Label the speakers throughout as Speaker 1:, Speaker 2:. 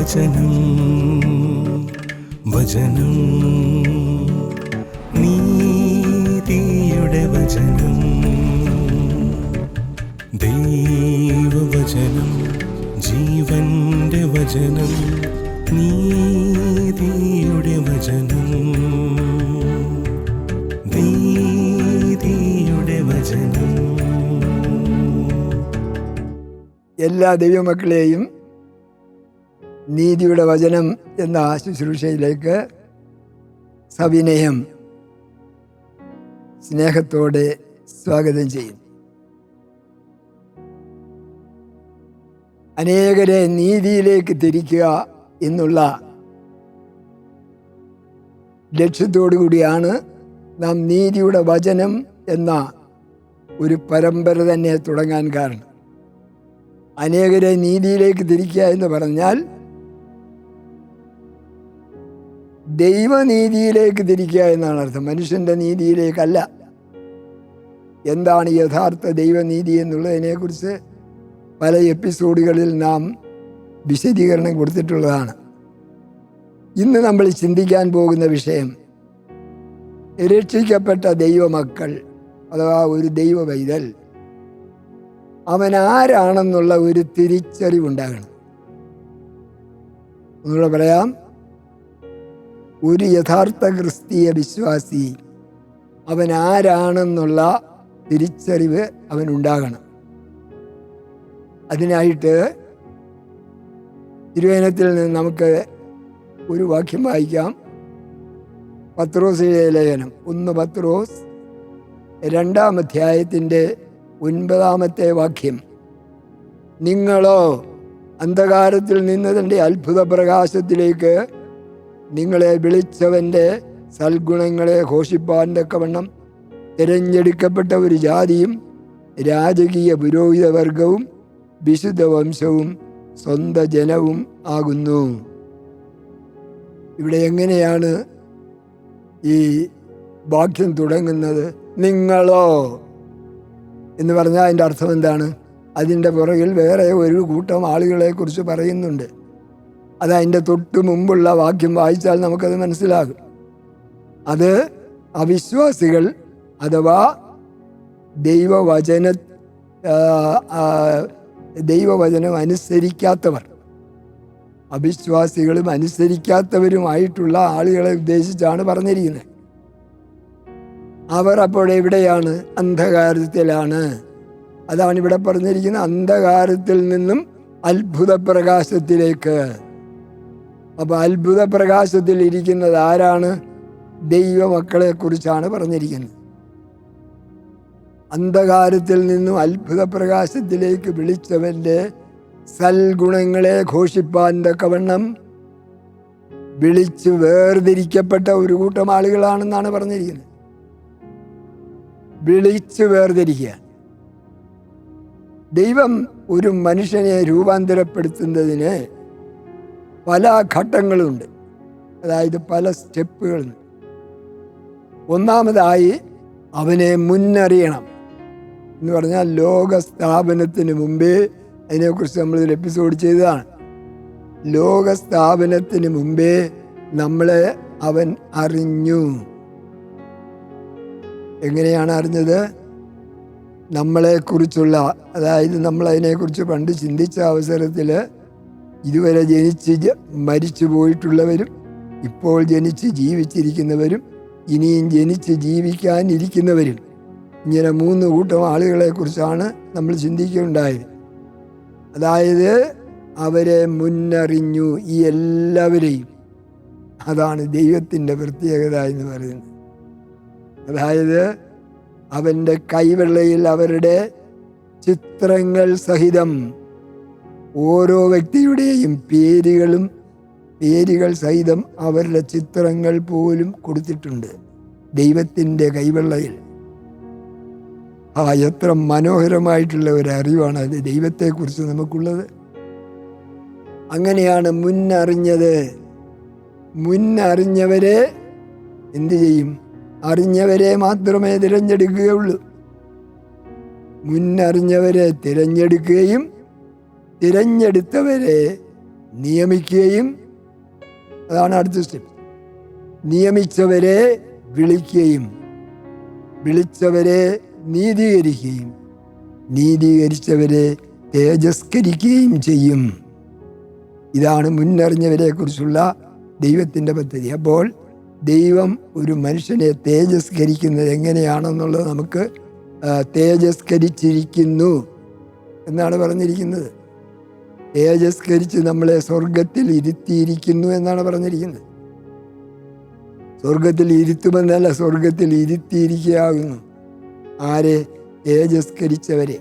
Speaker 1: വചനം വചനം നീതിയുടെ വചനം ദൈവവചനം ജീവന്റെ വചനം നീതിയുടെ വചനം നീതിയുടെ വചനം.
Speaker 2: എല്ലാ ദൈവമക്കളെയും നീതിയുടെ വചനം എന്ന ശുശ്രൂഷയിലേക്ക് സവിനയം സ്നേഹത്തോടെ സ്വാഗതം ചെയ്യും. അനേകരെ നീതിയിലേക്ക് തിരിക്കുക എന്നുള്ള ലക്ഷ്യത്തോടു കൂടിയാണ് നാം നീതിയുടെ വചനം എന്ന ഒരു പരമ്പര തന്നെ തുടങ്ങാൻ കാരണം. അനേകരെ നീതിയിലേക്ക് തിരിക്കുക എന്ന് പറഞ്ഞാൽ ദൈവനീതിയിലേക്ക് തിരിക്കുക എന്നാണ് അർത്ഥം, മനുഷ്യൻ്റെ നീതിയിലേക്കല്ല. എന്താണ് യഥാർത്ഥ ദൈവനീതി എന്നുള്ളതിനെക്കുറിച്ച് പല എപ്പിസോഡുകളിൽ നാം വിശദീകരണം കൊടുത്തിട്ടുള്ളതാണ്. ഇന്ന് നമ്മൾ ചിന്തിക്കാൻ പോകുന്ന വിഷയം രക്ഷിക്കപ്പെട്ട ദൈവമക്കൾ അഥവാ ഒരു ദൈവ പൈതൽ അവൻ ആരാണെന്നുള്ള ഒരു തിരിച്ചറിവുണ്ടാകണം. ഒന്നുകൂടെ പറയാം, ഒരു യഥാർത്ഥ ക്രിസ്തീയ വിശ്വാസി അവൻ ആരാണെന്നുള്ള തിരിച്ചറിവ് അവനുണ്ടാകണം. അതിനായിട്ട് തിരുവചനത്തിൽ നിന്ന് നമുക്ക് ഒരു വാക്യം വായിക്കാം. പത്രോസിന്റെ ലേഖനം 1 പത്രോസ് 2-ാം അധ്യായത്തിൻ്റെ 9-ാമത്തെ വാക്യം. നിങ്ങളോ അന്ധകാരത്തിൽ നിന്നതിൻ്റെ അത്ഭുത പ്രകാശത്തിലേക്ക് നിങ്ങളെ വിളിച്ചവൻ്റെ സൽഗുണങ്ങളെ ഘോഷിപ്പാൻ തക്കവണ്ണം തിരഞ്ഞെടുക്കപ്പെട്ട ഒരു ജാതിയും രാജകീയ പുരോഹിതവർഗവും വിശുദ്ധ വംശവും സ്വന്തം ജനവും ആകുന്നു. ഇവിടെ എങ്ങനെയാണ് ഈ വാക്യം തുടങ്ങുന്നത്? നിങ്ങളോ എന്ന് പറഞ്ഞാൽ അതിൻ്റെ അർത്ഥം എന്താണ്? അതിൻ്റെ പുറകിൽ വേറെ ഒരു കൂട്ടം ആളുകളെക്കുറിച്ച് പറയുന്നുണ്ട്. അത് അതിൻ്റെ തൊട്ട് മുമ്പുള്ള വാക്യം വായിച്ചാൽ നമുക്കത് മനസ്സിലാകും. അത് അവിശ്വാസികൾ അഥവാ ദൈവവചനം അനുസരിക്കാത്തവർ, അവിശ്വാസികളും അനുസരിക്കാത്തവരുമായിട്ടുള്ള ആളുകളെ ഉദ്ദേശിച്ചാണ് പറഞ്ഞിരിക്കുന്നത്. അവർ അപ്പോൾ എവിടെയാണ്? അന്ധകാരത്തിലാണ്. അതാണ് ഇവിടെ പറഞ്ഞിരിക്കുന്നത്, അന്ധകാരത്തിൽ നിന്നും അത്ഭുത പ്രകാശത്തിലേക്ക്. അപ്പോൾ അത്ഭുത പ്രകാശത്തിൽ ഇരിക്കുന്നത് ആരാണ്? ദൈവമക്കളെ കുറിച്ചാണ് പറഞ്ഞിരിക്കുന്നത്. അന്ധകാരത്തിൽ നിന്നും അത്ഭുത പ്രകാശത്തിലേക്ക് വിളിച്ചവൻ്റെ സൽഗുണങ്ങളെ ഘോഷിപ്പാൻ തക്കവണ്ണം വിളിച്ച് വേർതിരിക്കപ്പെട്ട ഒരു കൂട്ടം ആളുകളാണെന്നാണ് പറഞ്ഞിരിക്കുന്നത്. വിളിച്ച് വേർതിരിക്കുക. ദൈവം ഒരു മനുഷ്യനെ രൂപാന്തരപ്പെടുത്തുന്നതിന് പല ഘട്ടങ്ങളുണ്ട്, അതായത് പല സ്റ്റെപ്പുകളുണ്ട്. ഒന്നാമതായി അവനെ മുന്നറിയണം എന്ന് പറഞ്ഞാൽ ലോകസ്ഥാപനത്തിന് മുമ്പേ, അതിനെക്കുറിച്ച് നമ്മളൊരു എപ്പിസോഡ് ചെയ്തതാണ്. ലോകസ്ഥാപനത്തിന് മുമ്പേ നമ്മളെ അവൻ അറിഞ്ഞു. എങ്ങനെയാണ് അറിഞ്ഞത്? നമ്മളെക്കുറിച്ചുള്ള, അതായത് നമ്മളതിനെക്കുറിച്ച് പണ്ട് ചിന്തിച്ച അവസരത്തിൽ ഇതുവരെ ജനിച്ച് മരിച്ചു പോയിട്ടുള്ളവരും ഇപ്പോൾ ജനിച്ച് ജീവിച്ചിരിക്കുന്നവരും ഇനിയും ജനിച്ച് ജീവിക്കാനിരിക്കുന്നവരും, ഇങ്ങനെ 3 കൂട്ടം ആളുകളെക്കുറിച്ചാണ് നമ്മൾ ചിന്തിക്കുകയുണ്ടായത്. അതായത് അവരെ മുന്നറിഞ്ഞു, ഈ എല്ലാവരെയും. അതാണ് ദൈവത്തിൻ്റെ പ്രത്യേകത എന്ന് പറയുന്നത്. അതായത് അവൻ്റെ കൈവെള്ളയിൽ അവരുടെ ചിത്രങ്ങൾ സഹിതം ഓരോ വ്യക്തിയുടെയും പേരുകൾ സഹിതം അവരുടെ ചിത്രങ്ങൾ പോലും കൊടുത്തിട്ടുണ്ട് ദൈവത്തിൻ്റെ കൈവെള്ളയിൽ. എത്ര മനോഹരമായിട്ടുള്ള ഒരു അറിവാണ് അത് ദൈവത്തെക്കുറിച്ച് നമുക്കുള്ളത്. അങ്ങനെയാണ് മുന്നറിഞ്ഞത്. മുന്നറിഞ്ഞവരെ എന്തു ചെയ്യും? അറിഞ്ഞവരെ മാത്രമേ തിരഞ്ഞെടുക്കുകയുള്ളൂ. മുന്നറിഞ്ഞവരെ തിരഞ്ഞെടുക്കുകയും തിരഞ്ഞെടുത്തവരെ നിയമിക്കുകയും, അതാണ് അടുത്ത സ്റ്റെപ്പ്, നിയമിച്ചവരെ വിളിക്കുകയും വിളിച്ചവരെ നീതീകരിക്കുകയും നീതീകരിച്ചവരെ തേജസ്കരിക്കുകയും ചെയ്യും. ഇതാണ് മുന്നറിഞ്ഞവരെ കുറിച്ചുള്ള ദൈവത്തിൻ്റെ പദ്ധതി. അപ്പോൾ ദൈവം ഒരു മനുഷ്യനെ തേജസ്കരിക്കുന്നത് എങ്ങനെയാണെന്നുള്ളത് നമുക്ക് തേജസ്കരിച്ചിരിക്കുന്നു എന്നാണ് പറഞ്ഞിരിക്കുന്നത്. തേജസ്കരിച്ച് നമ്മളെ സ്വർഗത്തിൽ ഇരുത്തിയിരിക്കുന്നു എന്നാണ് പറഞ്ഞിരിക്കുന്നത്. സ്വർഗത്തിൽ ഇരുത്തുമെന്നല്ല, സ്വർഗത്തിൽ ഇരുത്തിയിരിക്കുകയാകുന്നു. ആരെ? തേജസ്കരിച്ചവരെ.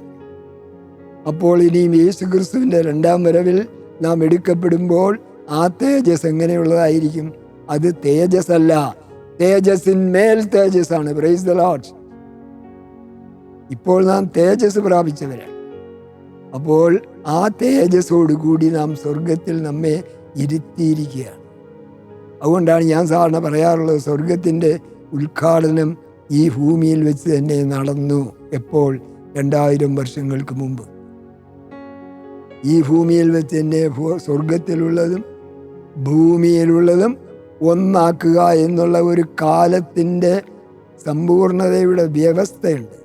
Speaker 2: അപ്പോൾ ഇനിയും യേശുക്രിസ്തുവിൻ്റെ രണ്ടാം വരവിൽ നാം എടുക്കപ്പെടുമ്പോൾ ആ തേജസ് എങ്ങനെയുള്ളതായിരിക്കും? അത് തേജസ് അല്ല, തേജസ്സിന്മേൽ തേജസ്സാണ്. Praise the lord. ഇപ്പോൾ നാം തേജസ് പ്രാപിച്ചവരാണ്. അപ്പോൾ ആ തേജസ്സോടുകൂടി നാം സ്വർഗത്തിൽ നമ്മെ ഇരുത്തിയിരിക്കുകയാണ്. അതുകൊണ്ടാണ് ഞാൻ സാധാരണ പറയാറുള്ളത്, സ്വർഗത്തിൻ്റെ ഉദ്ഘാടനം ഈ ഭൂമിയിൽ വെച്ച് തന്നെ നടന്നു. എപ്പോൾ? 2000 വർഷങ്ങൾക്ക് മുമ്പ്. ഈ ഭൂമിയിൽ വെച്ച് തന്നെ സ്വർഗത്തിലുള്ളതും ഭൂമിയിലുള്ളതും ഒന്നാക്കുക എന്നുള്ള ഒരു കാലത്തിൻ്റെ സമ്പൂർണതയുടെ വ്യവസ്ഥയുണ്ട്.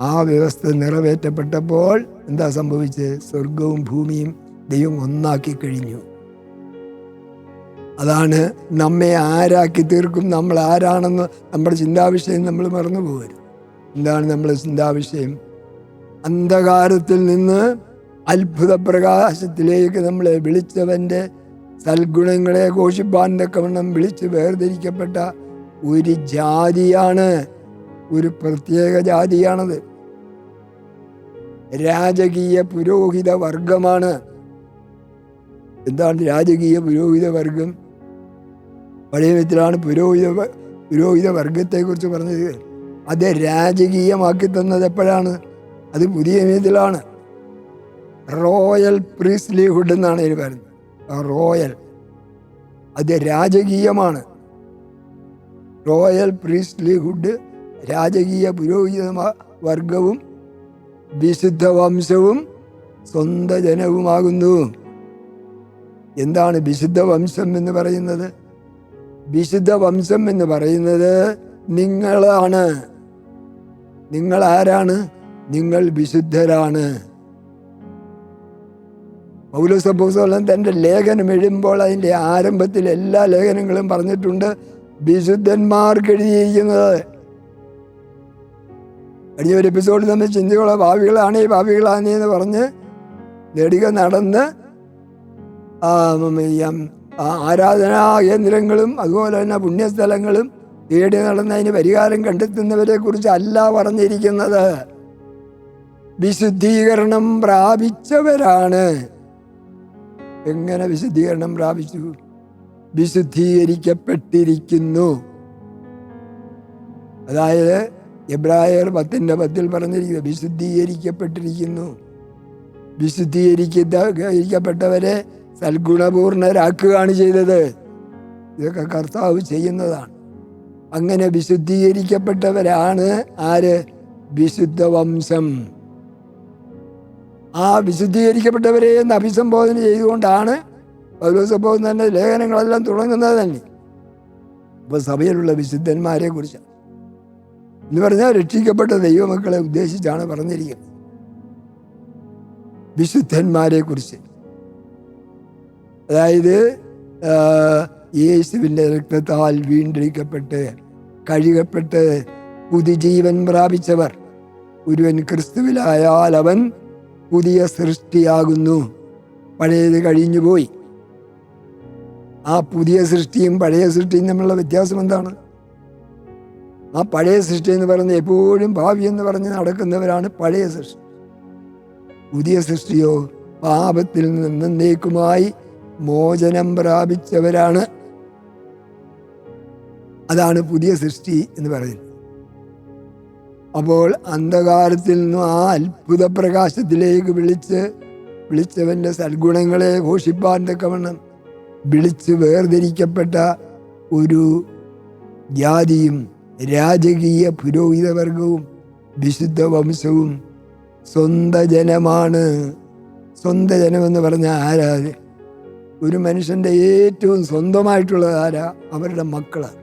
Speaker 2: ആ വ്യവസ്ഥ നിറവേറ്റപ്പെട്ടപ്പോൾ എന്താ സംഭവിച്ചത്? സ്വർഗവും ഭൂമിയും ദൈവം ഒന്നാക്കി കഴിഞ്ഞു. അതാണ് നമ്മെ ആരാക്കി തീർക്കും. നമ്മൾ ആരാണെന്ന് നമ്മുടെ ചിന്താവിഷയം നമ്മൾ മറന്നു പോകരുത്. എന്താണ് നമ്മുടെ ചിന്താവിഷയം? അന്ധകാരത്തിൽ നിന്ന് അത്ഭുത പ്രകാശത്തിലേക്ക് നമ്മളെ വിളിച്ചവൻ്റെ സൽഗുണങ്ങളെ ഘോഷിപ്പാൻ തക്കവണ്ണം വിളിച്ച് വേർതിരിക്കപ്പെട്ട ഒരു ജാതിയാണ്, ഒരു പ്രത്യേക ജാതിയാണത്. രാജകീയ പുരോഹിത വർഗമാണ്. എന്താണ് രാജകീയ പുരോഹിത വർഗം? പഴയ നിയമത്തിലാണ് പുരോഹിത വർഗത്തെക്കുറിച്ച് പറഞ്ഞത്. അത് രാജകീയമാക്കി തന്നത് എപ്പോഴാണ്? അത് പുതിയ നിയമത്തിലാണ്. റോയൽ പ്രീസ്റ്റ്ലിഹുഡ് എന്നാണ് ഇതിന് പറയുന്നത്. റോയൽ, അത് രാജകീയമാണ്. റോയൽ പ്രീസ്റ്റ്ലിഹുഡ് രാജകീയ പുരോഹിത വർഗവും വിശുദ്ധ വംശവും സ്വന്തം ജനവുമാകുന്നു. എന്താണ് വിശുദ്ധ വംശം എന്ന് പറയുന്നത്? വിശുദ്ധ വംശം എന്ന് പറയുന്നത് നിങ്ങളാണ്. നിങ്ങൾ ആരാണ്? നിങ്ങൾ വിശുദ്ധരാണ്. പൗലോസ് അപ്പോസ്തലൻ തൻ്റെ ലേഖനം എഴുതുമ്പോൾ അതിൻ്റെ ആരംഭത്തിൽ എല്ലാ ലേഖനങ്ങളും പറഞ്ഞിട്ടുണ്ട് വിശുദ്ധന്മാർക്ക് എഴുതിയിരിക്കുന്നത്. കഴിഞ്ഞ ഒരു എപ്പിസോഡിൽ നമ്മൾ ചിന്തകളെ ഭാവികളാണ് എന്ന് പറഞ്ഞ് നെടുക നടന്ന് ആരാധനാ കേന്ദ്രങ്ങളും അതുപോലെ തന്നെ പുണ്യസ്ഥലങ്ങളും തേടി നടന്നതിന് പരിഹാരം കണ്ടെത്തുന്നവരെ കുറിച്ച് അല്ല പറഞ്ഞിരിക്കുന്നത്. വിശുദ്ധീകരണം പ്രാപിച്ചവരാണ്. എങ്ങനെ വിശുദ്ധീകരണം പ്രാപിച്ചു? വിശുദ്ധീകരിക്കപ്പെട്ടിരിക്കുന്നു. അതായത് എബ്രായർ 10:10 പറഞ്ഞിരിക്കുന്നത് വിശുദ്ധീകരിക്കപ്പെട്ടിരിക്കുന്നു. വിശുദ്ധീകരിക്കപ്പെട്ടവരെ സൽഗുണപൂർണരാക്കുകയാണ് ചെയ്തത്. ഇതൊക്കെ കർത്താവ് ചെയ്യുന്നതാണ്. അങ്ങനെ വിശുദ്ധീകരിക്കപ്പെട്ടവരാണ് ആര്? വിശുദ്ധ വംശം. ആ വിശുദ്ധീകരിക്കപ്പെട്ടവരെ എന്ന് അഭിസംബോധന ചെയ്തുകൊണ്ടാണ് പൗലോസ് അപ്പോസ്തലന്റെ ലേഖനങ്ങളെല്ലാം തുടങ്ങുന്നത് തന്നെ. അപ്പോൾ സഭയിലുള്ള വിശുദ്ധന്മാരെ കുറിച്ചാണ് എന്ന് പറഞ്ഞാൽ രക്ഷിക്കപ്പെട്ട ദൈവമക്കളെ ഉദ്ദേശിച്ചാണ് പറഞ്ഞിരിക്കുന്നത്. വിശുദ്ധന്മാരെ കുറിച്ച്, അതായത് യേശുവിൻ്റെ രക്തത്താൽ വീണ്ടെടുക്കപ്പെട്ട് കഴുകപ്പെട്ട് പുതുജീവൻ പ്രാപിച്ചവർ. ഒരുവൻ ക്രിസ്തുവിലായാൽ അവൻ പുതിയ സൃഷ്ടിയാകുന്നു. പഴയത് കഴിഞ്ഞുപോയി. ആ പുതിയ സൃഷ്ടിയും പഴയ സൃഷ്ടിയും തമ്മിലുള്ള വ്യത്യാസം എന്താണ്? ആ പഴയ സൃഷ്ടി എന്ന് പറയുന്നത് എപ്പോഴും ഭാവി എന്ന് പറഞ്ഞ് നടക്കുന്നവരാണ് പഴയ സൃഷ്ടി. പുതിയ സൃഷ്ടിയോ പാപത്തിൽ നിന്ന് എന്നേക്കുമായി മോചനം പ്രാപിച്ചവരാണ്. അതാണ് പുതിയ സൃഷ്ടി എന്ന് പറയുന്നത്. അപ്പോൾ അന്ധകാരത്തിൽ നിന്നും ആ അത്ഭുത പ്രകാശത്തിലേക്ക് വിളിച്ചവൻ്റെ സൽഗുണങ്ങളെ ഘോഷിപ്പാൻ തക്കവണ്ണം വിളിച്ച് വേർതിരിക്കപ്പെട്ട ഒരു ജാതിയും രാജകീയ പുരോഹിതവർഗവും വിശുദ്ധ വംശവും സ്വന്ത ജനമാണ്. സ്വന്തം ജനമെന്ന് പറഞ്ഞാൽ ആരാ? ഒരു മനുഷ്യൻ്റെ ഏറ്റവും സ്വന്തമായിട്ടുള്ളത് ആരാ? അവരുടെ മക്കളാണ്.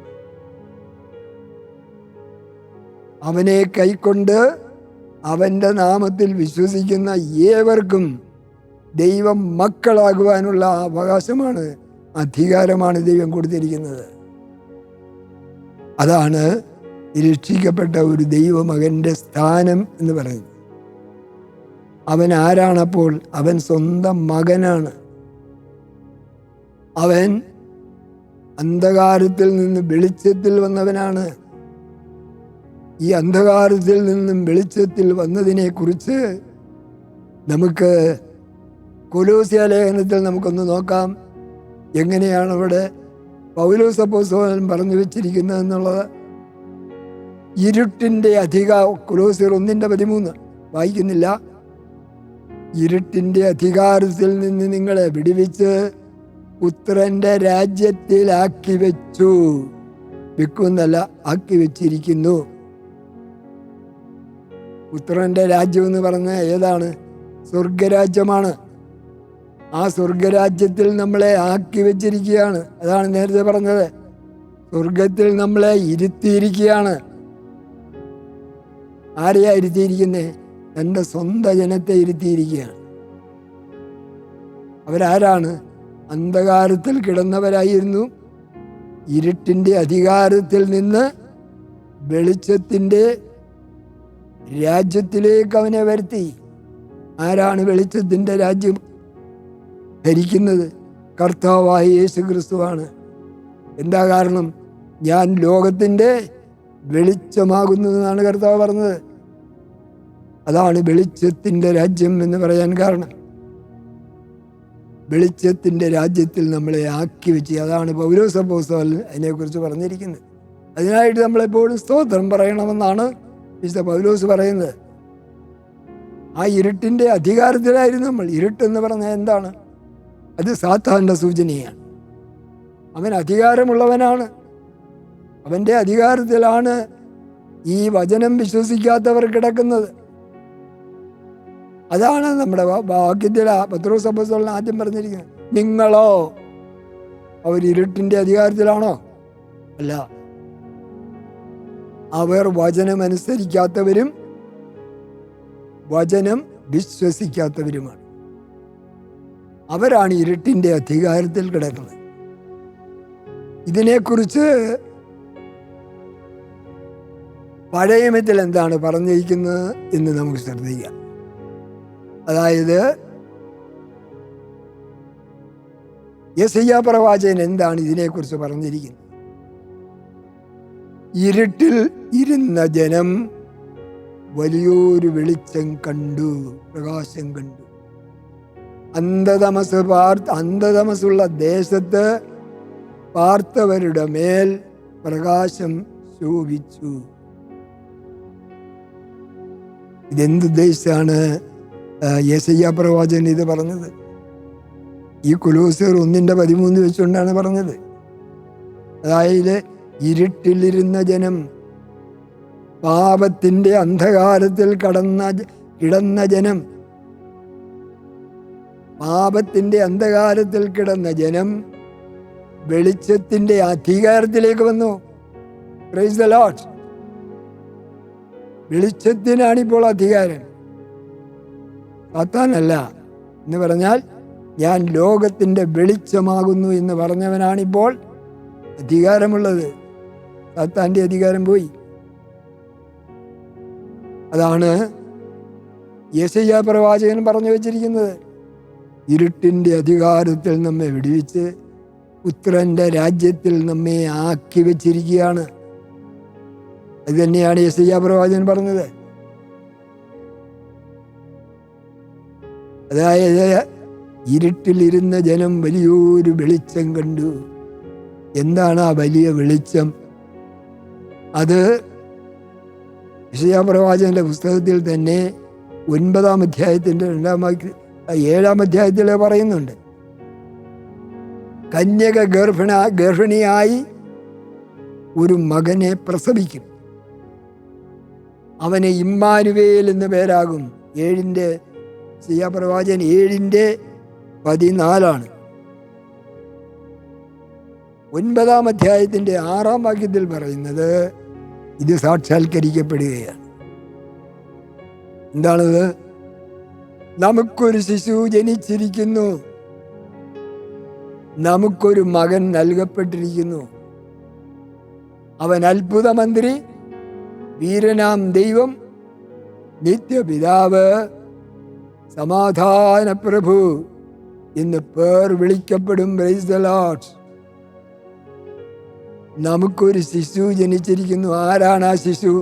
Speaker 2: അവനെ കൈക്കൊണ്ട് അവൻ്റെ നാമത്തിൽ വിശ്വസിക്കുന്ന ഏവർക്കും ദൈവം മക്കളാകുവാനുള്ള അവകാശമാണ്, അധികാരമാണ് ദൈവം കൊടുത്തിരിക്കുന്നത്. അതാണ് രക്ഷിക്കപ്പെട്ട ഒരു ദൈവമകൻ്റെ സ്ഥാനം എന്ന് പറയുന്നത്. അവൻ ആരാണപ്പോൾ? അവൻ സ്വന്തം മകനാണ്. അവൻ അന്ധകാരത്തിൽ നിന്ന് വെളിച്ചത്തിൽ വന്നവനാണ്. ഈ അന്ധകാരത്തിൽ നിന്നും വെളിച്ചത്തിൽ വന്നതിനെ കുറിച്ച് നമുക്ക് കൊലോസ്യ ലേഖനത്തിൽ നമുക്കൊന്ന് നോക്കാം. എങ്ങനെയാണ് അവിടെ പൗലോസ് അപ്പോസ്തലൻ പറഞ്ഞു വെച്ചിരിക്കുന്നത് എന്നുള്ളത്. ഇരുട്ടിൻ്റെ കൊലോസ്യർ 1:13 വായിക്കുന്നില്ല. ഇരുട്ടിൻ്റെ അധികാരത്തിൽ നിന്ന് നിങ്ങളെ വിടുവിച്ച് പുത്രന്റെ രാജ്യത്തിലാക്കി വെച്ചു. വെക്കുന്നല്ല, ആക്കി വെച്ചിരിക്കുന്നു. പുത്രന്റെ രാജ്യം എന്ന് പറഞ്ഞാൽ ഏതാണ്? സ്വർഗരാജ്യമാണ്. ആ സ്വർഗരാജ്യത്തിൽ നമ്മളെ ആക്കി വെച്ചിരിക്കുകയാണ്. അതാണ് നേരത്തെ പറഞ്ഞത്, സ്വർഗത്തിൽ നമ്മളെ ഇരുത്തിയിരിക്കുകയാണ്. ആരെയാ ഇരുത്തിയിരിക്കുന്നത്? തൻ്റെ സ്വന്തം ജനത്തെ ഇരുത്തിയിരിക്കുകയാണ്. അവരാരാണ്? അന്ധകാരത്തിൽ കിടന്നവരായിരുന്നു. ഇരുട്ടിൻ്റെ അധികാരത്തിൽ നിന്ന് വെളിച്ചത്തിൻ്റെ രാജ്യത്തിലേക്ക് അവനെ വരുത്തി. ആരാണ് വെളിച്ചത്തിൻ്റെ രാജ്യം ഭരിക്കുന്നത്? കർത്താവായ യേശു ക്രിസ്തുവാണ്. എന്താ കാരണം? ഞാൻ ലോകത്തിൻ്റെ വെളിച്ചമാകുന്നു എന്നാണ് കർത്താവ് പറഞ്ഞത്. അതാണ് വെളിച്ചത്തിൻ്റെ രാജ്യം എന്ന് പറയാൻ കാരണം. വെളിച്ചത്തിൻ്റെ രാജ്യത്തിൽ നമ്മളെ ആക്കി വെച്ച്. അതാണ് പൗലോസ് അപ്പോസ്തലൻ അതിനെക്കുറിച്ച് പറഞ്ഞിരിക്കുന്നത്. അതിനായിട്ട് നമ്മളെപ്പോഴും സ്തോത്രം പറയണമെന്നാണ് വിശുദ്ധ പൗലോസ് പറയുന്നത്. ആ ഇരുട്ടിൻ്റെ അധികാരത്തിലായിരുന്നു നമ്മൾ. ഇരുട്ടെന്ന് പറഞ്ഞാൽ എന്താണ്? അത് സാത്താൻ്റെ സൂചനയാണ്. അവൻ അധികാരമുള്ളവനാണ്. അവൻ്റെ അധികാരത്തിലാണ് ഈ വചനം വിശ്വസിക്കാത്തവർ കിടക്കുന്നത്. അതാണ് നമ്മുടെ വാക്യത്തിൽ പത്രോസ് അപ്പോസ്തലൻ ആദ്യം പറഞ്ഞിരിക്കുന്നത്. നിങ്ങളോ അവർ ഇരുട്ടിൻ്റെ അധികാരത്തിലാണോ? അല്ല, അവർ വചനമനുസരിക്കാത്തവരും വചനം വിശ്വസിക്കാത്തവരുമാണ്. അവരാണ് ഇരുട്ടിൻ്റെ അധികാരത്തിൽ കിടക്കുന്നത്. ഇതിനെക്കുറിച്ച് പഴയ നിയമത്തിൽ എന്താണ് പറഞ്ഞിരിക്കുന്നത് എന്ന് നമുക്ക് ശ്രദ്ധിക്കാം. അതായത് യെശയ്യാ പ്രവാചകൻ എന്താണ് ഇതിനെക്കുറിച്ച് പറഞ്ഞിരിക്കുന്നത്? ഇരുട്ടിൽ ഇരുന്ന ജനം വലിയൊരു വെളിച്ചം കണ്ടു, പ്രകാശം കണ്ടു. അന്ധതമസുള്ള ദേശത്ത് പാർത്തവരുടെ മേൽ പ്രകാശം ശോഭിച്ചു. ഇതെന്തുദ്ദേശിച്ചാണ് യെശയ്യാ പ്രവാചകൻ ഇത് പറഞ്ഞത്? ഈ കൊലോസ്യർ 1:13 വെച്ചുകൊണ്ടാണ് പറഞ്ഞത്. അതായത് ഇരുട്ടിലിരുന്ന ജനം, പാപത്തിൻ്റെ അന്ധകാരത്തിൽ കിടന്ന ജനം, പാപത്തിൻ്റെ അന്ധകാരത്തിൽ കിടന്ന ജനം വെളിച്ചത്തിൻ്റെ അധികാരത്തിലേക്ക് വന്നു. Praise the Lord. വെളിച്ചത്തിനാണിപ്പോൾ അധികാരം, സാത്താനല്ല. എന്ന് പറഞ്ഞാൽ ഞാൻ ലോകത്തിൻ്റെ വെളിച്ചമാകുന്നു എന്ന് പറഞ്ഞവനാണിപ്പോൾ അധികാരമുള്ളത്. സാത്താൻ്റെ അധികാരം പോയി. അതാണ് യെശയ്യാ പ്രവാചകൻ പറഞ്ഞു വച്ചിരിക്കുന്നത്. ഇരുട്ടിൻ്റെ അധികാരത്തിൽ നമ്മെ വിടുവിച്ച് പുത്രന്റെ രാജ്യത്തിൽ നമ്മെ ആക്കി വെച്ചിരിക്കുകയാണ്. അത് തന്നെയാണ് യെശയ്യാ പ്രവാചകൻ പറഞ്ഞത്. അതായത് ഇരുട്ടിലിരുന്ന ജനം വലിയൊരു വെളിച്ചം കണ്ടു. എന്താണ് ആ വലിയ വെളിച്ചം? അത് യെശയ്യാ പ്രവാചകന്റെ പുസ്തകത്തിൽ തന്നെ 9-ാം അധ്യായത്തിൻ്റെ 7-ാം അധ്യായത്തിൽ പറയുന്നുണ്ട്. കന്യക ഗർഭിണിയായി ഒരു മകനെ പ്രസവിക്കും, അവന് ഇമ്മാനുവേൽ എന്ന് പേരാകും. 7-ന്റെ യെശയ്യാ പ്രവാചകൻ 7:14 9-ാം അധ്യായത്തിൻ്റെ 6-ാം വാക്യത്തിൽ പറയുന്നത് ഇത് സാക്ഷാത്കരിക്കപ്പെടുകയാണ്. എന്താണത്? നമുക്കൊരു ശിശു ജനിച്ചിരിക്കുന്നു, നമുക്കൊരു മകൻ നൽകപ്പെട്ടിരിക്കുന്നു, അവൻ അത്ഭുതമന്ത്രി, വീരനാം ദൈവം, നിത്യപിതാവ്, സമാധാന പ്രഭു എന്ന് പേർ വിളിക്കപ്പെടും. Praise the Lord. നമുക്കൊരു ശിശു ജനിച്ചിരിക്കുന്നു. ആരാണ് ആ ശിശു?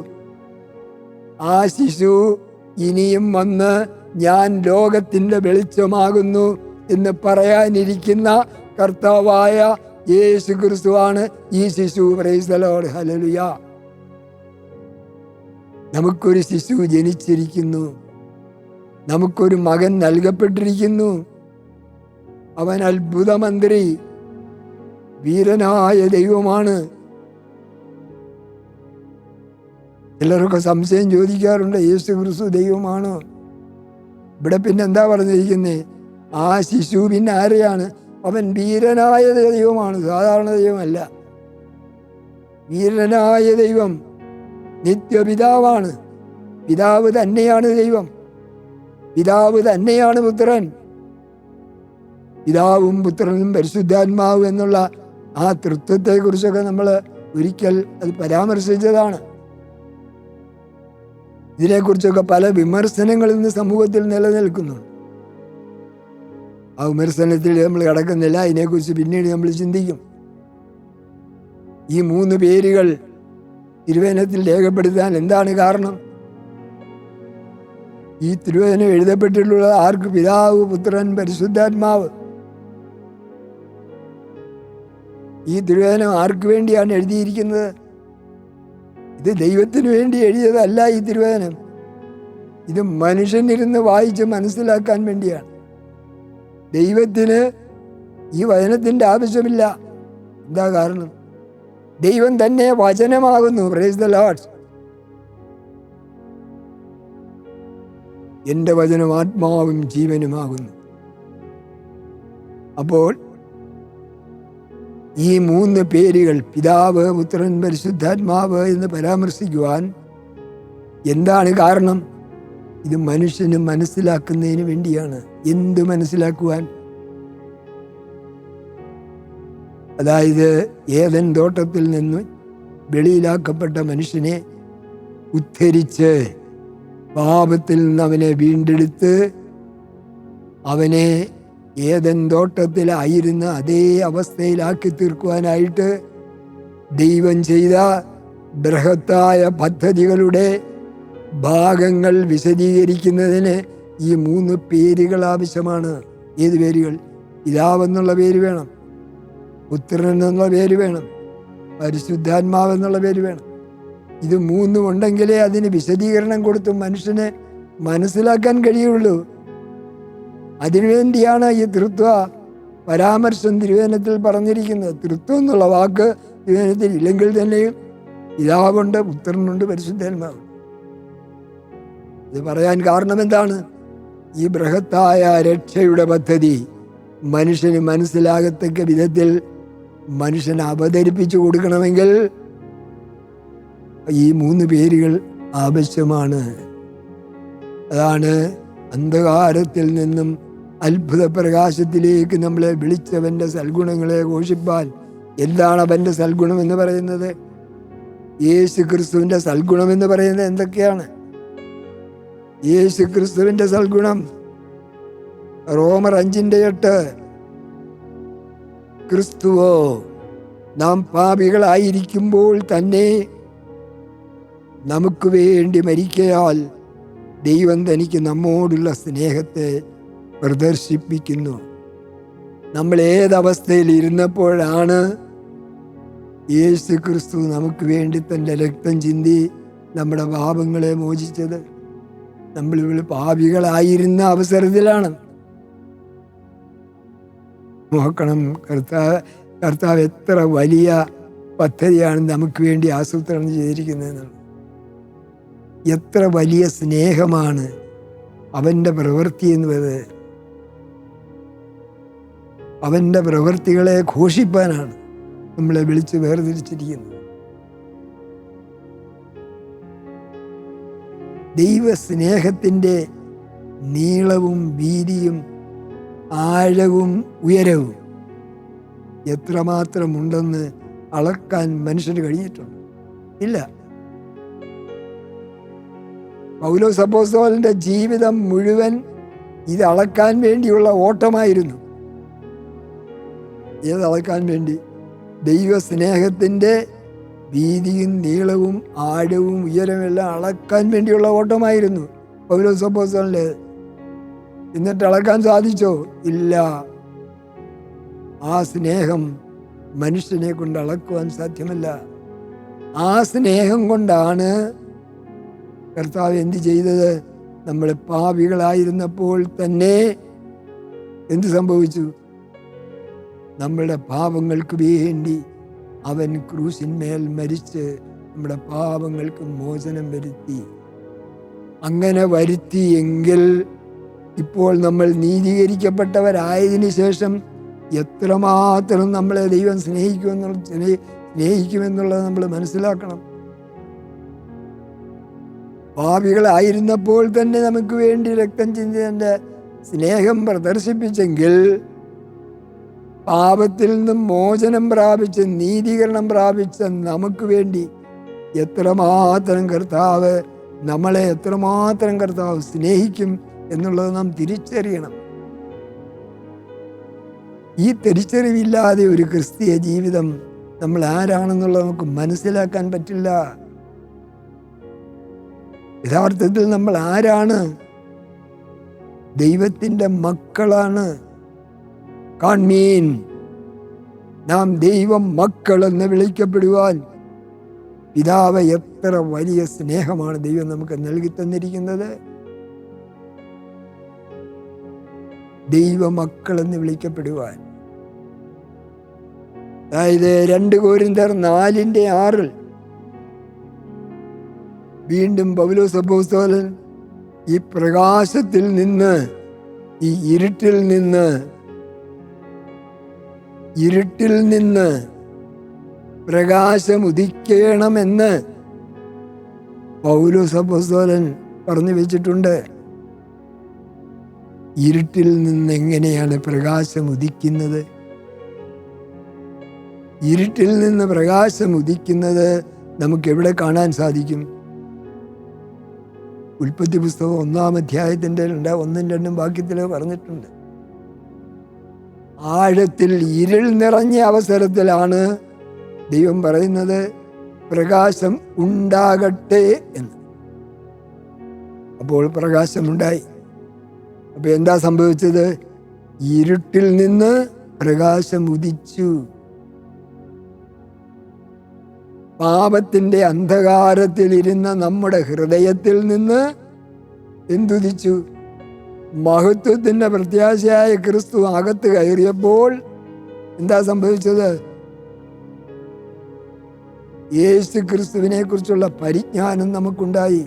Speaker 2: ആ ശിശു ഇനിയും വന്ന് ഞാൻ ലോകത്തിൻ്റെ വെളിച്ചമാകുന്നു എന്ന് പറയാനിരിക്കുന്ന കർത്താവായ യേശു ക്രിസ്തുവാണ് ഈ ശിശു. Praise the Lord. ഹല്ലേലൂയ. നമുക്കൊരു ശിശു ജനിച്ചിരിക്കുന്നു, നമുക്കൊരു മകൻ നൽകപ്പെട്ടിരിക്കുന്നു, അവൻ അത്ഭുതമന്ത്രി, വീരനായ ദൈവമാണ്. ചിലരൊക്കെ സംശയം ചോദിക്കാറുണ്ട്, യേശു ക്രിസ്തു ദൈവമാണോ? ഇവിടെ പിന്നെ എന്താ പറഞ്ഞിരിക്കുന്നത്? ആ ശിശു പിന്നെ ആരെയാണ്? അവൻ വീരനായ ദൈവമാണ്, സാധാരണ ദൈവമല്ല. വീരനായ ദൈവം, നിത്യപിതാവാണ്. പിതാവ് തന്നെയാണ് ദൈവം, പിതാവ് തന്നെയാണ് പുത്രൻ. പിതാവും പുത്രനും പരിശുദ്ധാത്മാവും എന്നുള്ള ആ തൃത്വത്തെക്കുറിച്ചൊക്കെ നമ്മൾ ഒരിക്കൽ അത് പരാമർശിച്ചതാണ്. ഇതിനെക്കുറിച്ചൊക്കെ പല വിമർശനങ്ങൾ ഇന്ന് സമൂഹത്തിൽ നിലനിൽക്കുന്നുണ്ട്. ആ വിമർശനത്തിൽ നമ്മൾ കടക്കുന്നില്ല, അതിനെക്കുറിച്ച് പിന്നീട് നമ്മൾ ചിന്തിക്കും. ഈ 3 പേരുകൾ തിരുവചനത്തിൽ രേഖപ്പെടുത്താൻ എന്താണ് കാരണം? ഈ തിരുവചനം എഴുതപ്പെട്ടിട്ടുള്ളത് ആർക്ക്? പിതാവ്, പുത്രൻ, പരിശുദ്ധാത്മാവ്. ഈ തിരുവചനം ആർക്ക് വേണ്ടിയാണ് എഴുതിയിരിക്കുന്നത്? ഇത് ദൈവത്തിന് വേണ്ടി എഴുതിയതല്ല. ഈ തിരുവചനം ഇത് മനുഷ്യനിരുന്ന് വായിച്ച് മനസ്സിലാക്കാൻ വേണ്ടിയാണ്. ദൈവത്തിന് ഈ വചനത്തിൻ്റെ ആവശ്യമില്ല. എന്താ കാരണം? ദൈവം തന്നെ വചനമാകുന്നു. Praise the Lord. എൻ്റെ വചനം ആത്മാവും ജീവനുമാകുന്നു. അപ്പോൾ ഈ 3 പേരുകൾ പിതാവ്, പുത്രൻ, പരിശുദ്ധാത്മാവ് എന്ന് പരാമർശിക്കുവാൻ എന്താണ് കാരണം? ഇത് മനുഷ്യന് മനസ്സിലാക്കുന്നതിന് വേണ്ടിയാണ്. എന്ത് മനസ്സിലാക്കുവാൻ? അതായത് ഏദൻ തോട്ടത്തിൽ നിന്ന് വെളിയിലാക്കപ്പെട്ട മനുഷ്യനെ ഉദ്ധരിച്ച് പാപത്തിൽ നിന്ന് അവനെ വീണ്ടെടുത്ത് അവനെ ഏദൻ തോട്ടത്തിലായിരുന്ന അതേ അവസ്ഥയിലാക്കി തീർക്കുവാനായിട്ട് ദൈവം ചെയ്ത ബൃഹത്തായ പദ്ധതികളുടെ ഭാഗങ്ങൾ വിശദീകരിക്കുന്നതിന് ഈ 3 പേരുകൾ ആവശ്യമാണ്. ഏത് പേരുകൾ? പിതാവെന്നുള്ള പേര് വേണം, പുത്രൻ എന്നുള്ള പേര് വേണം, പരിശുദ്ധാത്മാവ് എന്നുള്ള പേര് വേണം. ഇത് 3 ഉണ്ടെങ്കിലേ അതിന് വിശദീകരണം കൊടുത്ത് മനുഷ്യനെ മനസ്സിലാക്കാൻ കഴിയുള്ളൂ. അതിനുവേണ്ടിയാണ് ഈ തൃത്വ പരാമർശം തിരുവചനത്തിൽ പറഞ്ഞിരിക്കുന്നത്. തൃത്വം എന്നുള്ള വാക്ക് തിരുവചനത്തിൽ ഇല്ലെങ്കിൽ തന്നെയും പിതാവുണ്ട്, പുത്രനുണ്ട്, പരിശുദ്ധാത്മാവ്. ഇത് പറയാൻ കാരണം എന്താണ്? ഈ ബൃഹത്തായ രക്ഷയുടെ പദ്ധതി മനുഷ്യന് മനസ്സിലാകത്തക്ക വിധത്തിൽ മനുഷ്യനെ അവതരിപ്പിച്ചു കൊടുക്കണമെങ്കിൽ ഈ 3 പേരുകൾ ആവശ്യമാണ്. അതാണ് അന്ധകാരത്തിൽ നിന്നും അത്ഭുത പ്രകാശത്തിലേക്ക് നമ്മളെ വിളിച്ചവൻ്റെ സൽഗുണങ്ങളെ ഘോഷിപ്പാൻ. എന്താണ് അവൻ്റെ സൽഗുണം എന്ന് പറയുന്നത്? യേശു ക്രിസ്തുവിൻ്റെ സൽഗുണം എന്ന് പറയുന്നത് എന്തൊക്കെയാണ്? യേശു ക്രിസ്തുവിൻ്റെ സൽഗുണം റോമർ 5:8 ക്രിസ്തുവോ നാം പാപികളായിരിക്കുമ്പോൾ തന്നെ നമുക്ക് വേണ്ടി മരിക്കയാൽ ദൈവം തനിക്ക് നമ്മോടുള്ള സ്നേഹത്തെ പ്രദർശിപ്പിക്കുന്നു. നമ്മൾ ഏതവസ്ഥയിൽ ഇരുന്നപ്പോഴാണ് യേശു ക്രിസ്തു നമുക്ക് വേണ്ടി തൻ്റെ രക്തം ചിന്തി നമ്മുടെ പാപങ്ങളെ മോചിച്ചത്? നമ്മൾ പാപികളായിരുന്ന അവസരത്തിലാണ്. നോക്കണം, കർത്താവ് എത്ര വലിയ പദ്ധതിയാണ് നമുക്ക് വേണ്ടി ആസൂത്രണം ചെയ്തിരിക്കുന്നതെന്നാണ്. എത്ര വലിയ സ്നേഹമാണ് അവൻ്റെ പ്രവൃത്തി എന്നുള്ളത് അവൻ്റെ പ്രവൃത്തികളെ ഘോഷിപ്പാനാണ് നമ്മളെ വിളിച്ച് വേർതിരിച്ചിരിക്കുന്നത്. ദൈവസ്നേഹത്തിൻ്റെ നീളവും വീതിയും ആഴവും ഉയരവും എത്രമാത്രമുണ്ടെന്ന് അളക്കാൻ മനുഷ്യന് കഴിഞ്ഞിട്ടുണ്ട്? ഇല്ല. പൗലോസ് അപ്പോസ്തലന്റെ ജീവിതം മുഴുവൻ ഇത് അളക്കാൻ വേണ്ടിയുള്ള ഓട്ടമായിരുന്നു. ഏതളക്കാൻ വേണ്ടി? ദൈവസ്നേഹത്തിൻ്റെ വീതിയും നീളവും ആഴവും ഉയരമെല്ലാം അളക്കാൻ വേണ്ടിയുള്ള ഓട്ടമായിരുന്നു പൗലോസ് അപ്പോസ്തലന്റെ. എന്നിട്ട് അളക്കാൻ സാധിച്ചോ? ഇല്ല. ആ സ്നേഹം മനുഷ്യനെ കൊണ്ട് അളക്കുവാൻ സാധ്യമല്ല. ആ സ്നേഹം കൊണ്ടാണ് കർത്താവ് എന്ത് ചെയ്തത്? നമ്മൾ പാപികളായിരുന്നപ്പോൾ തന്നെ എന്ത് സംഭവിച്ചു? നമ്മളുടെ പാപങ്ങൾക്ക് വേണ്ടി അവൻ ക്രൂശിന്മേൽ മരിച്ച് നമ്മുടെ പാപങ്ങൾക്ക് മോചനം വരുത്തി. അങ്ങനെ വരുത്തിയെങ്കിൽ ഇപ്പോൾ നമ്മൾ നീതീകരിക്കപ്പെട്ടവരായതിനു ശേഷം എത്രമാത്രം നമ്മളെ ദൈവം സ്നേഹിക്കുമെന്നുള്ളത് നമ്മൾ മനസ്സിലാക്കണം. പാപികളായിരുന്നപ്പോൾ തന്നെ നമുക്ക് വേണ്ടി രക്തം ചിന്തിയതിൻ്റെ സ്നേഹം പ്രദർശിപ്പിച്ചെങ്കിൽ പാപത്തിൽ നിന്നും മോചനം പ്രാപിച്ച് നീതീകരണം പ്രാപിച്ച നമുക്ക് വേണ്ടി എത്രമാത്രം കർത്താവ് നമ്മളെ എത്രമാത്രം കർത്താവ് സ്നേഹിക്കും എന്നുള്ളത് നാം തിരിച്ചറിയണം. ഈ തിരിച്ചറിവില്ലാതെ ഒരു ക്രിസ്തീയ ജീവിതം നമ്മൾ ആരാണെന്നുള്ളത് നമുക്ക് മനസ്സിലാക്കാൻ പറ്റില്ല. യഥാർത്ഥത്തിൽ നമ്മൾ ആരാണ്? ദൈവത്തിൻ്റെ മക്കളാണ്. കാൺമീൻ, നാം ദൈവം മക്കളെന്ന് വിളിക്കപ്പെടുവാൻ പിതാവ് എത്ര വലിയ സ്നേഹമാണ് ദൈവം നമുക്ക് നൽകി തന്നിരിക്കുന്നത്. ദൈവമക്കളെന്ന് വിളിക്കപ്പെടുവാൻ. അതായത് 2 കൊരിന്ത്യർ 4:6 വീണ്ടും പൗലോസ് അപ്പോസ്തലൻ ഈ പ്രകാശത്തിൽ നിന്ന്, ഈ ഇരുട്ടിൽ നിന്ന് പ്രകാശം ഉദിക്കണമെന്ന് പൗലോസ് അപ്പോസ്തലൻ പറഞ്ഞു വെച്ചിട്ടുണ്ട്. ഇരുട്ടിൽ നിന്ന് എങ്ങനെയാണ് പ്രകാശം ഉദിക്കുന്നത്? ഇരുട്ടിൽ നിന്ന് പ്രകാശം ഉദിക്കുന്നത് നമുക്ക് എവിടെ കാണാൻ സാധിക്കും? ഉൽപ്പത്തി പുസ്തകം 1-ാം അധ്യായത്തിൻ്റെ 1-2 വാക്യത്തിൽ പറഞ്ഞിട്ടുണ്ട്. ആഴത്തിൽ ഇരുൾ നിറഞ്ഞ അവസരത്തിലാണ് ദൈവം പറയുന്നത് പ്രകാശം ഉണ്ടാകട്ടെ എന്ന്. അപ്പോൾ പ്രകാശമുണ്ടായി. അപ്പൊ എന്താ സംഭവിച്ചത്? ഇരുട്ടിൽ നിന്ന് പ്രകാശം ഉദിച്ചു. പാപത്തിന്റെ അന്ധകാരത്തിൽ ഇരുന്ന നമ്മുടെ ഹൃദയത്തിൽ നിന്ന് എന്തുദിച്ചു? മഹത്വത്തിന്റെ പ്രത്യാശയായ ക്രിസ്തു അകത്ത് കയറിയപ്പോൾ എന്താ സംഭവിച്ചത്? യേശു ക്രിസ്തുവിനെ കുറിച്ചുള്ള പരിജ്ഞാനം നമുക്കുണ്ടായി.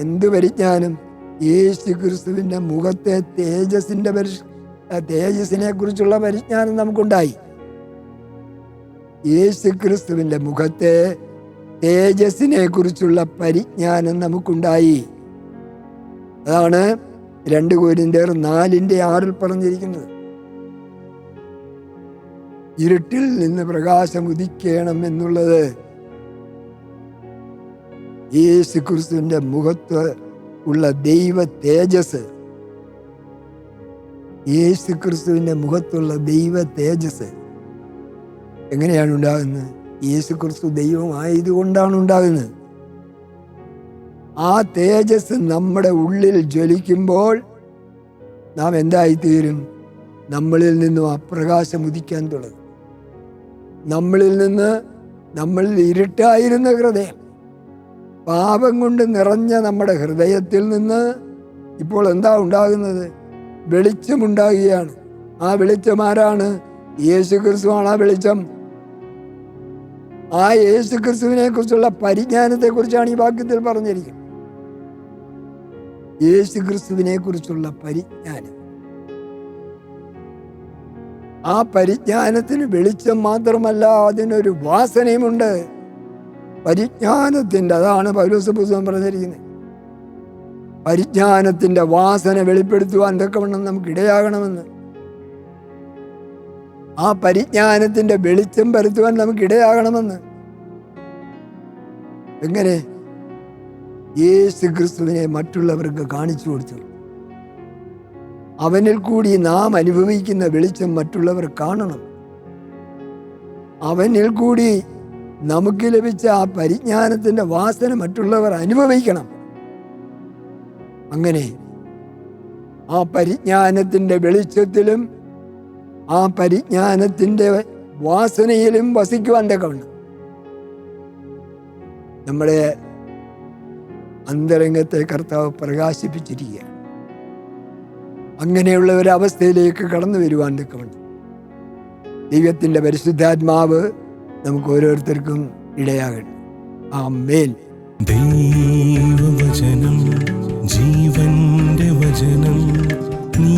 Speaker 2: എന്ത് പരിജ്ഞാനം? യേശു ക്രിസ്തുവിന്റെ മുഖത്തെ തേജസ്സിനെ കുറിച്ചുള്ള പരിജ്ഞാനം നമുക്കുണ്ടായി. യേശു ക്രിസ്തുവിന്റെ മുഖത്തെ തേജസ്സിനെ കുറിച്ചുള്ള പരിജ്ഞാനം നമുക്കുണ്ടായി. അതാണ് 2 കൊരിന്ത്യർ 4:6 പറഞ്ഞിരിക്കുന്നത്. ഇരുട്ടിൽ നിന്ന് പ്രകാശം ഉദിക്കണം എന്നുള്ളത് യേശു ക്രിസ്തുവിന്റെ മുഖത്ത് ഉള്ള ദൈവ തേജസ്, യേശു ക്രിസ്തുവിന്റെ മുഖത്തുള്ള ദൈവ തേജസ് എങ്ങനെയാണ് ഉണ്ടാകുന്നത്? യേശു ക്രിസ്തു ദൈവമായതുകൊണ്ടാണ് ഉണ്ടാകുന്നത്. ആ തേജസ് നമ്മുടെ ഉള്ളിൽ ജ്വലിക്കുമ്പോൾ നാം എന്തായിത്തീരും? നമ്മളിൽ നിന്നും ആ പ്രകാശം ഉദിക്കാൻ തുടങ്ങും. നമ്മളിൽ ഇരുട്ടായിരുന്ന ഹൃദയം, പാപം കൊണ്ട് നിറഞ്ഞ നമ്മുടെ ഹൃദയത്തിൽ നിന്ന് ഇപ്പോൾ എന്താ ഉണ്ടാകുന്നത്? വെളിച്ചമുണ്ടാകുകയാണ്. ആ വെളിച്ചം ആരാണ്? യേശു ക്രിസ്തുവാണ് ആ വെളിച്ചം. ആ യേശു ക്രിസ്തുവിനെ കുറിച്ചുള്ള പരിജ്ഞാനത്തെ കുറിച്ചാണ് ഈ വാക്യത്തിൽ പറഞ്ഞിരിക്കുന്നത്. യേശു ക്രിസ്തുവിനെ കുറിച്ചുള്ള പരിജ്ഞാനം. ആ പരിജ്ഞാനത്തിന് വെളിച്ചം മാത്രമല്ല, അതിനൊരു വാസനയുമുണ്ട്. പരിജ്ഞാനത്തിൻ്റെ, അതാണ് പൗലോസ് പുസ്തകം പറഞ്ഞിരിക്കുന്നത്, പരിജ്ഞാനത്തിൻ്റെ വാസന വെളിപ്പെടുത്തുവാൻ തക്കവണ്ണം നമുക്ക് ഇടയാകണമെന്ന്. ആ പരിജ്ഞാനത്തിൻ്റെ വെളിച്ചം പരത്തുവാൻ നമുക്ക് ഇടയാകണമെന്ന്. എങ്ങനെ? യേശു ക്രിസ്തുവിനെ മറ്റുള്ളവർക്ക് കാണിച്ചു കൊടുത്തു. അവനിൽ കൂടി നാം അനുഭവിക്കുന്ന വെളിച്ചം മറ്റുള്ളവർ കാണണം. അവനിൽ കൂടി നമുക്ക് ലഭിച്ച ആ പരിജ്ഞാനത്തിൻ്റെ വാസന മറ്റുള്ളവർ അനുഭവിക്കണം. അങ്ങനെ ആ പരിജ്ഞാനത്തിൻ്റെ വെളിച്ചത്തിലും ആ പരിജ്ഞാനത്തിൻ്റെ വാസനയിലും വസിക്കുവാൻ തക്കവണ്ണം നമ്മുടെ അന്തരംഗത്തെ കർത്താവ് പ്രകാശിപ്പിച്ചിരിക്കുകയാണ്. അങ്ങനെയുള്ള ഒരവസ്ഥയിലേക്ക് കടന്നു വരുവാൻ തക്കവണ്ണം ദൈവത്തിൻ്റെ പരിശുദ്ധാത്മാവ് നമുക്ക് ഓരോരുത്തർക്കും ഇടയാകണം. ആമേൻ.
Speaker 1: ദൈവവചനം, ജീവന്റെ വചനം, നീ